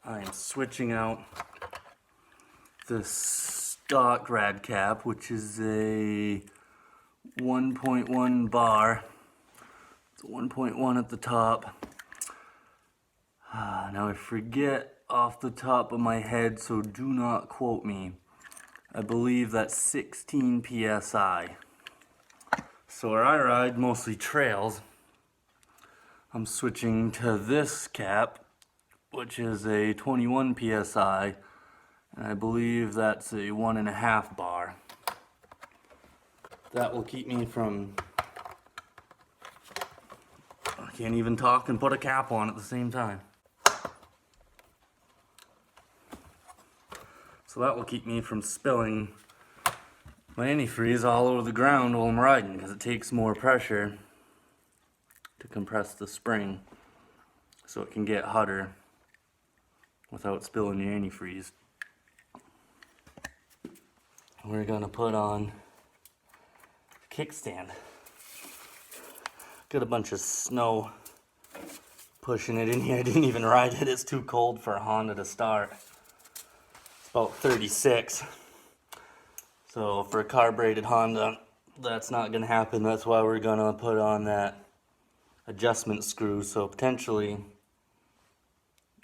I am switching out the stock rad cap, which is a 1.1 bar. It's 1.1 at the top. Now I forget off the top of my head, so do not quote me. I believe that's 16 psi. So where I ride mostly trails, I'm switching to this cap, which is a 21 psi, and I believe that's a 1.5 bar. That will keep me from, I can't even talk and put a cap on at the same time. So that will keep me from spilling my antifreeze all over the ground while I'm riding, because it takes more pressure to compress the spring so it can get hotter without spilling your antifreeze. We're gonna put on the kickstand. Got a bunch of snow pushing it in here. I didn't even ride it. It's too cold for a Honda to start. It's about 36. So for a carbureted Honda, that's not gonna happen. That's why we're gonna put on that adjustment screw. So potentially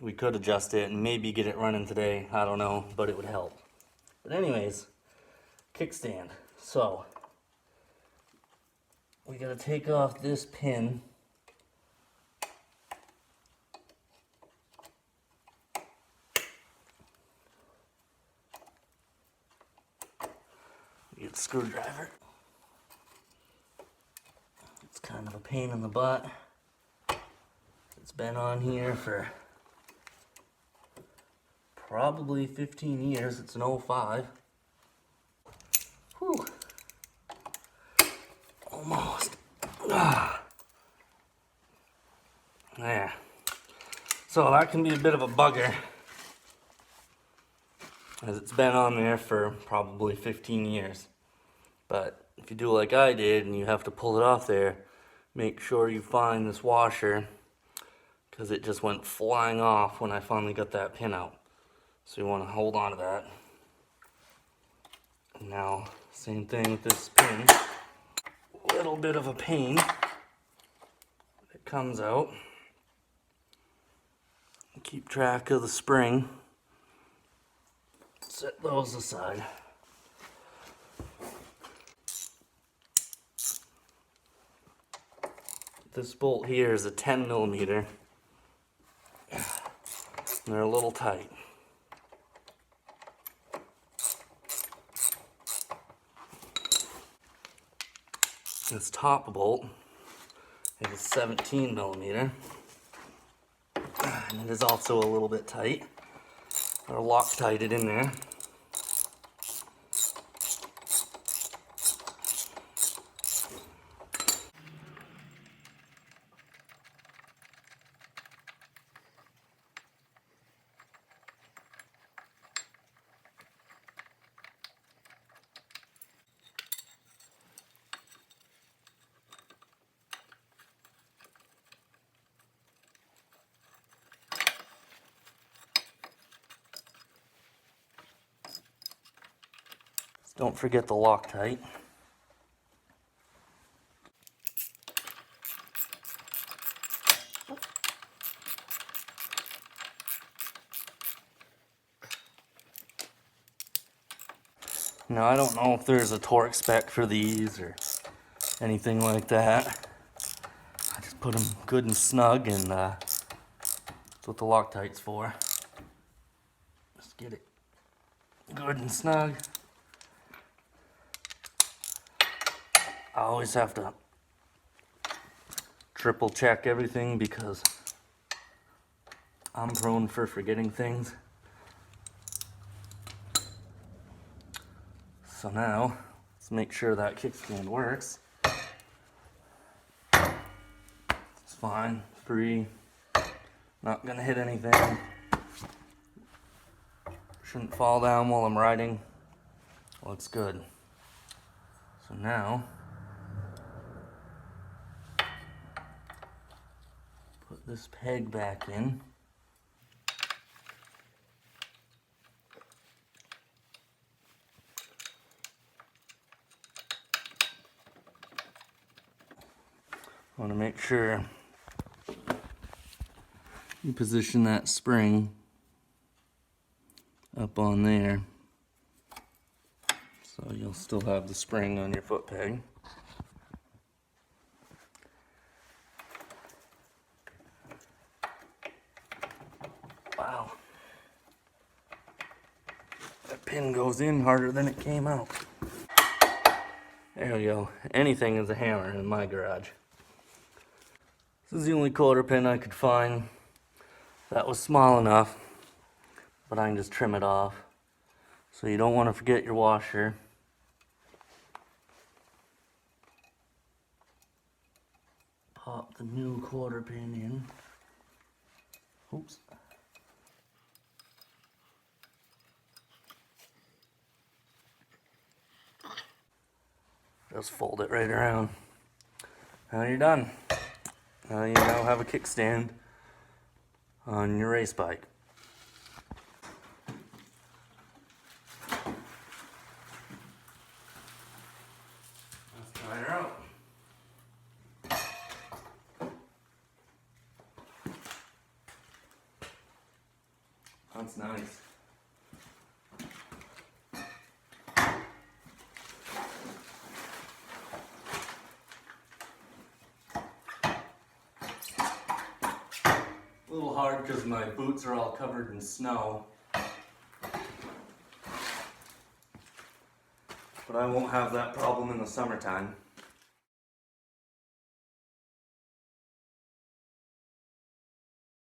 we could adjust it and maybe get it running today. I don't know, but it would help. But anyways, kickstand. So we gotta take off this pin. Get a screwdriver. It's kind of a pain in the butt. It's been on here for probably 15 years. It's an 05. Whew. Almost. There. So that can be a bit of a bugger, as it's been on there for probably 15 years. But if you do like I did and you have to pull it off there, make sure you find this washer, because it just went flying off when I finally got that pin out. So you want to hold on to that. And now, same thing with this pin. A little bit of a pain. It comes out. Keep track of the spring. Set those aside. This bolt here is a 10 millimeter. And they're a little tight. This top bolt is 17 millimeter. And it is also a little bit tight. They're Loctited in there. Don't forget the Loctite. Now I don't know if there's a torque spec for these or anything like that. I just put them good and snug, and that's what the Loctite's for. Just get it good and snug. I always have to triple check everything because I'm prone for forgetting things. So now, let's make sure that kickstand works. It's fine, free, not gonna hit anything. Shouldn't fall down while I'm riding. Looks good. So now, put this peg back in. Want to make sure you position that spring up on there so you'll still have the spring on your foot peg. Wow. That pin goes in harder than it came out. There we go. Anything is a hammer in my garage. This is the only quarter pin I could find that was small enough, but I can just trim it off. So you don't want to forget your washer. Pop the new quarter pin in. Oops. Just fold it right around. Now you're done. Now you now have a kickstand on your race bike. Let's try her out. That's nice. A little hard because my boots are all covered in snow. But I won't have that problem in the summertime.